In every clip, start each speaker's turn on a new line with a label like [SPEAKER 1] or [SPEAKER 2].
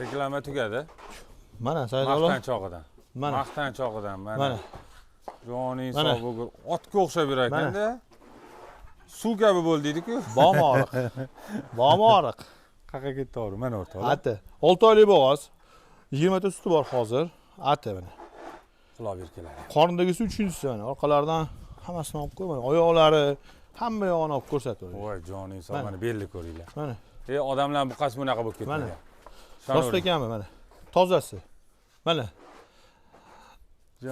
[SPEAKER 1] Reklama tugadi.
[SPEAKER 2] Mana Saidalo.
[SPEAKER 1] Maqtanchog'idan.
[SPEAKER 2] Mana.
[SPEAKER 1] Maqtanchog'idan
[SPEAKER 2] Mana.
[SPEAKER 1] Joning sog' bo'lgur. Otga o'xshab yurar ekanda. Suv kabi bo'ldiydi-ku.
[SPEAKER 2] Bomoriq. Bomoriq.
[SPEAKER 1] Qaqa ketdi to'g'ri, mana o'rtoqlar.
[SPEAKER 2] Ati. 6 oylik bo'g'oz. 20 ta suti bor hozir. Ati mana.
[SPEAKER 1] Quloq berkalar.
[SPEAKER 2] Qornidagisi 3-si mana. Orqalaridan hammasini olib qo'y mana. Oyoqlari hamma yog'ini olib ko'rsatib.
[SPEAKER 1] Voy, joning sog' mana belli ko'ringlar.
[SPEAKER 2] Mana.
[SPEAKER 1] Odamlar buqasi bunaqa bo'lib ketgan.
[SPEAKER 2] Mana. Rost ekanmi mana. Tozasi. Mana.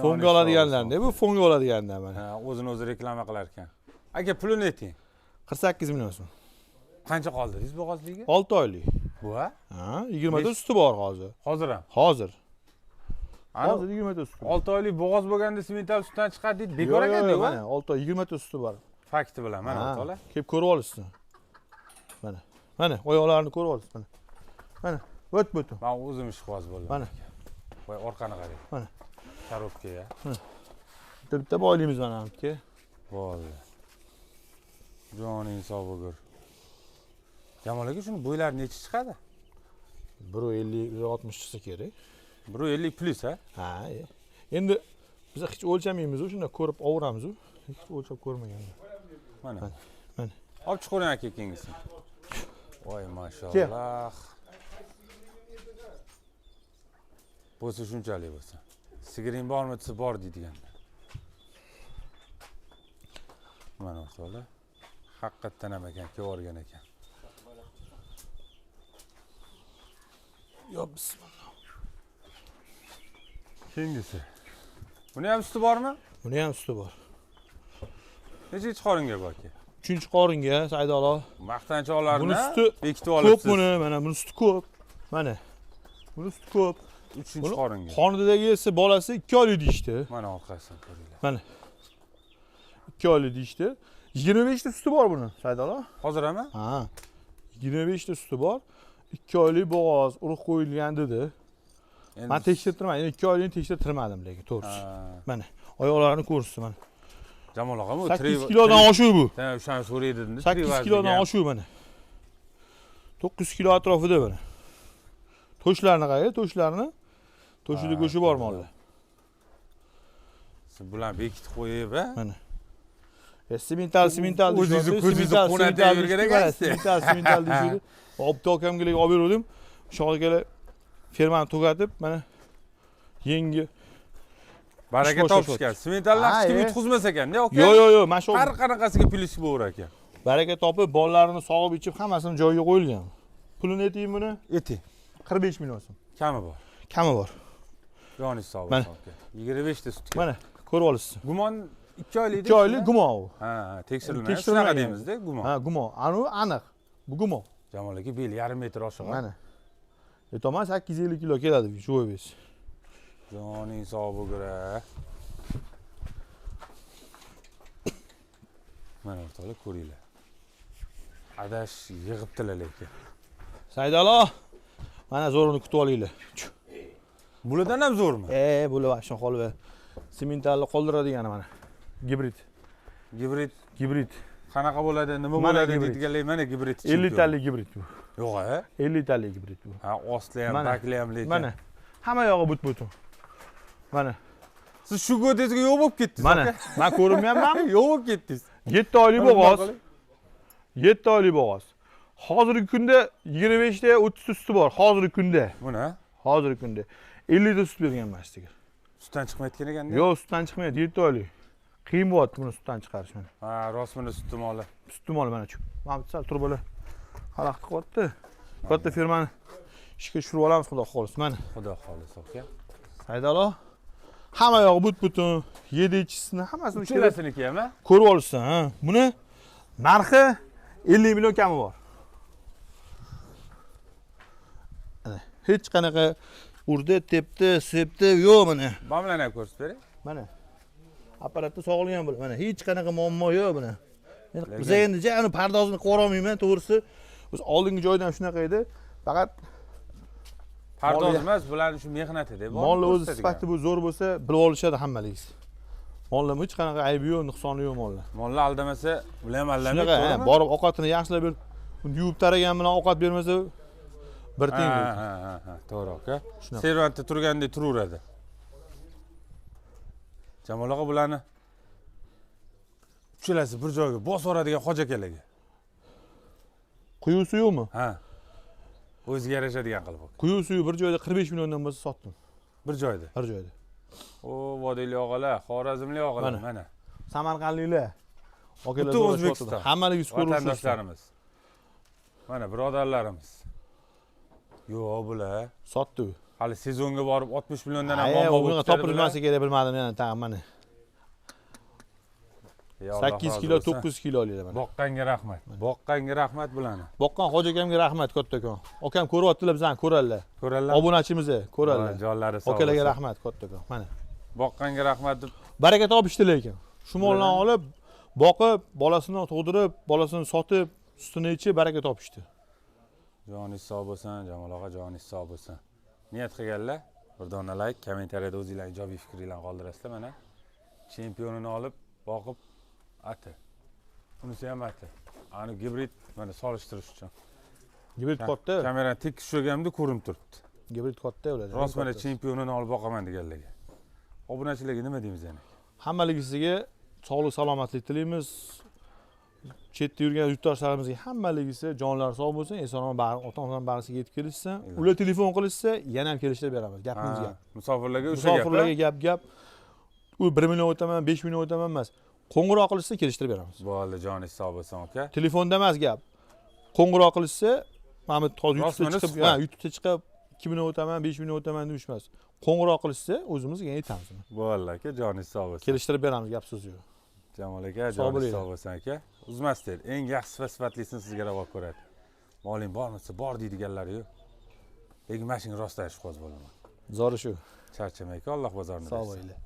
[SPEAKER 2] Fonga oladiganlarni, bu fonga oladiganlar mana.
[SPEAKER 1] Ha, o'zini o'zi reklama qilar ekan. Aka, pulini ayting.
[SPEAKER 2] 48 million so'm.
[SPEAKER 1] Qancha qoldingiz bo'g'ozligiga?
[SPEAKER 2] 6 oylik.
[SPEAKER 1] Bu ha?
[SPEAKER 2] Ha, 20 ta suti bor hozir.
[SPEAKER 1] Hozir ham.
[SPEAKER 2] Hozir. Hozir 20 ta suti.
[SPEAKER 1] 6 oylik bo'g'oz bo'lganda semental sutdan chiqadi deydi. Bekor ekan-da,
[SPEAKER 2] mana 6 oy 20 ta suti bor.
[SPEAKER 1] Fakti bilan mana o'rtoqlar.
[SPEAKER 2] Kelib ko'rib olishsin. Mana. Mana oyoqlarini ko'rib olishsin mana. Mana, o't-bo't.
[SPEAKER 1] Men o'zim ishqiboz bo'ldim.
[SPEAKER 2] Mana.
[SPEAKER 1] Voy, orqani qarang.
[SPEAKER 2] Mana.
[SPEAKER 1] Korobkaga.
[SPEAKER 2] Bitta boyligimiz mana hamki.
[SPEAKER 1] Bo'ldi. Joning sog' bo'lgur. Jamol aka, shuni bo'ylari necha chiqadi?
[SPEAKER 2] 150-160 chiqsa kerak.
[SPEAKER 1] 150 plus ha?
[SPEAKER 2] Ha. Endi biz hech o'lchamaymiz, shunda ko'rib ovuramiz. Hech o'lchab ko'rmaganman.
[SPEAKER 1] Mana.
[SPEAKER 2] Mana.
[SPEAKER 1] Olib chiqaring aka ikkingisini. Voy, mashallah. Bo'lsa shunchalik bo'lsa. Sigiring bormi, desa bor deydiganda. Mana o'rtoqlar. Haqiqatdan ham ekan, kelib ekan.
[SPEAKER 2] Yo, bismillah.
[SPEAKER 1] Keyingisi. Buni ham suti bormi?
[SPEAKER 2] Buni ham suti bor.
[SPEAKER 1] Necha qoringa bu aka?
[SPEAKER 2] 3-qoringa Saidalo.
[SPEAKER 1] Maqtanchoqlarni
[SPEAKER 2] buni suti
[SPEAKER 1] bekitib olibsiz.
[SPEAKER 2] Ko'p buni, mana buni suti ko'p. Mana. Buni suti ko'p.
[SPEAKER 1] 3-qoringa.
[SPEAKER 2] Qornidagisi bolasi 2 oylik deyishdi.
[SPEAKER 1] Mana orqasini ko'ringlar.
[SPEAKER 2] Mana. 2 oylik deyishdi. 25 ta suti bor buni, Saidalo.
[SPEAKER 1] Hozir ham?
[SPEAKER 2] Ha. 25 ta suti bor. 2 oylik bo'g'oz urug' qo'yilgan dedi. Men tekshirtirmadim. 2 oylikni tekshirtirmadim lekin, to'g'risi. Mana, oyoqlarini ko'rsin mana.
[SPEAKER 1] Jamol og'am,
[SPEAKER 2] 8 kilodan oshuv bu.
[SPEAKER 1] Ha, o'shani so'raydi.
[SPEAKER 2] 8 kilodan oshuv mana. 9 kilo atrofida mana. To'shlarni qarang, to'shlarni. To'shida go'shi bor mollar.
[SPEAKER 1] Siz bilan bekitib qo'yib, ha?
[SPEAKER 2] Mana. Semental
[SPEAKER 1] o'zingizni ko'zingizni qo'natib yurgan ekansiz.
[SPEAKER 2] Semental deydi. Obto akamga olib berdim. Sho'g'aga fermani tugatib, mana yangi
[SPEAKER 1] baraka topishgan. Sementallar hech kim yutqizmas ekan-da, aka.
[SPEAKER 2] Yo'q, mana shu
[SPEAKER 1] har qanaqasiga plyus bo'lar ekan.
[SPEAKER 2] Baraka topib, bolalarini sog'ib ichib, hammasini joyiga qo'yilgan. Pulini ayting buni?
[SPEAKER 1] Ayting.
[SPEAKER 2] 45 million so'm.
[SPEAKER 1] Kami bor.
[SPEAKER 2] Kami bor.
[SPEAKER 1] Joningiz sog' bo'lsin aka. 25 ta sutga.
[SPEAKER 2] Mana, ko'rib olasiz.
[SPEAKER 1] Gumon 2 oylik.
[SPEAKER 2] 2 oylik gumon u.
[SPEAKER 1] Ha, tekshirilmagan. Shunaqa deymiz-da, gumon.
[SPEAKER 2] Ha, gumon. Aniq. Bu gumon.
[SPEAKER 1] Jamol aka, bel yarim metr oshiq.
[SPEAKER 2] Mana. Tomon 850 kilo keladi shu o'yingiz.
[SPEAKER 1] Joning sog' bo'lgur. Mana o'rtoqlar ko'ringlar. Adash yig'ibdilar lekin.
[SPEAKER 2] Saidalo, mana zo'rini kutib olinglar.
[SPEAKER 1] Bulardan ham zo'rmi?
[SPEAKER 2] Bular vashon qolib. Sementalni qoldiradigan mana. Gibrid.
[SPEAKER 1] Gibrid. Qanaqa bo'ladi, nima bo'ladi deydiganlar mana gibrid.
[SPEAKER 2] 50 talik gibrid bu.
[SPEAKER 1] Yo'q, ha?
[SPEAKER 2] 50 talik gibrid bu.
[SPEAKER 1] Ha, ostli ham, bakli ham lekin.
[SPEAKER 2] Mana. Hamma yog'i but-but. Mana.
[SPEAKER 1] Siz shu go'dezga yo'q bo'lib ketdingiz,
[SPEAKER 2] mana. Men ko'rinmayapmanmi?
[SPEAKER 1] Yo'q bo'lib ketdingiz.
[SPEAKER 2] 7 oylik bo'g'oz. 7 oylik bo'g'oz. Hozirgi kunda 25 ta 30 ta suti bor. Hozirgi kunda.
[SPEAKER 1] Buni?
[SPEAKER 2] Hozirgi kunda 50 ta sut bergan mana sigir.
[SPEAKER 1] Sutdan chiqmayotgan ekanda?
[SPEAKER 2] Yo'q, sutdan chiqmaydi, 7 oylik. Qiyin bo'lyapti buni sutdan chiqarish mana.
[SPEAKER 1] Ha, rostmini sut moli.
[SPEAKER 2] Sut moli mana shu. Mana sal turib ola. Xalaqit qilyapti. Katta firmani ishga tushirib olamiz, xudo xolisa. Mana.
[SPEAKER 1] Xudo xolisa, aka.
[SPEAKER 2] Saidalo. Hamma yog'i but-butun, 7-chisini hammasini
[SPEAKER 1] uchalasiniki ham, ha?
[SPEAKER 2] Ko'rib olsan, ha. Buni narxi 50 million kami bor. Ana, hech qanaqa urdi, tepdi, sepdi yo'q mana.
[SPEAKER 1] Mana bilan ham ko'rsatib bering.
[SPEAKER 2] Mana. Apparatni sog'ilgan bo'ladi. Mana hech qanaqa muammo yo'q buni. Biz endi uni pardozini qilib olmayman, to'g'risi. Biz oldingi joydan shunaqa edi. Faqat
[SPEAKER 1] pardoz emas, bularning shu mehnati-da.
[SPEAKER 2] Molni o'zi sifati bu zo'r bo'lsa, bilib olishadi hammaligingiz. Mollar hech qanaqa aybi yo'q, nuqsoni yo'q mollar.
[SPEAKER 1] Mollar aldamasa, bular ham aldamaydi,
[SPEAKER 2] to'g'rimi? Borib ovqatini yaxshilab berib, uni yuvib taragan bilan ovqat bermasa, bir teng
[SPEAKER 1] Ha,
[SPEAKER 2] lekin.
[SPEAKER 1] ha, to'g'ri aka.
[SPEAKER 2] Shunaqa.
[SPEAKER 1] Servantda turgandek turaveradi. Jamol aka bularni uchalasi bir joyga bosib yuboradigan hoji akalarga.
[SPEAKER 2] Quyi suyuqmi?
[SPEAKER 1] Ha. O'ziga yarashadigan qilib.
[SPEAKER 2] Quyi suvi bir joyda 45 milliondan bo'lsa sotdim.
[SPEAKER 1] Bir joyda.
[SPEAKER 2] Bir joyda.
[SPEAKER 1] O vodiyli og'alar, xorazmli og'alar mana.
[SPEAKER 2] Samarqandliklar. Okalar
[SPEAKER 1] Butun
[SPEAKER 2] so'rashib
[SPEAKER 1] O'zbekiston.
[SPEAKER 2] o'tadi. Hammalik skor urishdi.
[SPEAKER 1] Vatandoshlarimiz. Mana birodarlarimiz. Yo'q bular.
[SPEAKER 2] Sotdi u.
[SPEAKER 1] Hali sezonga borib 60 milliondan ham
[SPEAKER 2] Ay,
[SPEAKER 1] bomba
[SPEAKER 2] unga topilmasa kerak bilmadim yana tag'in mana. 8 kilo, 9 kilo olinglar mana.
[SPEAKER 1] Boqqanga rahmat. Boqqanga rahmat bularni.
[SPEAKER 2] Boqqan hoji akamga rahmat kattakon. Akam ko'ryaptilar bizani ko'radilar.
[SPEAKER 1] Ko'radilar.
[SPEAKER 2] Obunachimiz ko'radilar.
[SPEAKER 1] Jonlari sog'
[SPEAKER 2] Okalarga
[SPEAKER 1] bo'lsin.
[SPEAKER 2] rahmat kattakon. Mana.
[SPEAKER 1] Boqqanga rahmat deb
[SPEAKER 2] Baraka topishdi lekin. Shu moldan olib, boqib, bolasini tug'dirib, bolasini sotib, sutini ichib baraka topishdi.
[SPEAKER 1] joningiz sog' bo'lsin, Jamol aka joningiz sog' bo'lsin. Niyat qilganlar, bir dona like, kommentariyada o'zingizlarning ijobiy fikringizni qoldirasizlar mana. Chempionini olib, boqib ati. Bunisi ham ati. Ani gibrid mana solishtirish uchun.
[SPEAKER 2] Gibrid katta.
[SPEAKER 1] Kamerani tik tushirganimda ko'rinib turibdi.
[SPEAKER 2] Gibrid katta ular.
[SPEAKER 1] Rost mana chempionini olib boqaman deganlarga. Obunachilarga nima deymiz yana?
[SPEAKER 2] Hammaligisiga sog'lik, salomatlik tilaymiz. Chetda yurgan yurtdoshlarimizga hammaligisi jonlari sog' bo'lsin, eson-omon ota-onalar barisiga yetib kelishsin. Ular telefon qilishsa, yana ham kelishtirib beramiz. Gapimiz gap.
[SPEAKER 1] Musofirlarga o'sha
[SPEAKER 2] Musofirlarga gap. U 1 million o'taman, 5 million o'taman emas. Qo'ng'iroq qilishsa kelishtirib beramiz.
[SPEAKER 1] Bo'ldi, joningiz sog' bo'lsin aka.
[SPEAKER 2] Telefonda emas gap. Qo'ng'iroq qilishsa, mana hozir YouTube'da chiqib, YouTube'da chiqib 2 million o'taman, 5 million o'taman deb ishmas. Qo'ng'iroq qilishsa, o'zimiz yana aytamiz.
[SPEAKER 1] Bo'ldi aka, joningiz sog' bo'lsin.
[SPEAKER 2] Kelishtirib beramiz, gap so'z yo'q.
[SPEAKER 1] Jamol aka, joningiz sog' bo'lsin aka. Uzmasdan eng yaxshi sifatlisini sizga ravo ko'radi. Moling bormasa, bor deydiganlar yo'q. Lekin mashina rostdan ishqoz bo'laman.
[SPEAKER 2] Zori shu.
[SPEAKER 1] Charchamay aka, Alloh bozorini
[SPEAKER 2] Sog'
[SPEAKER 1] bersin.
[SPEAKER 2] bo'linglar.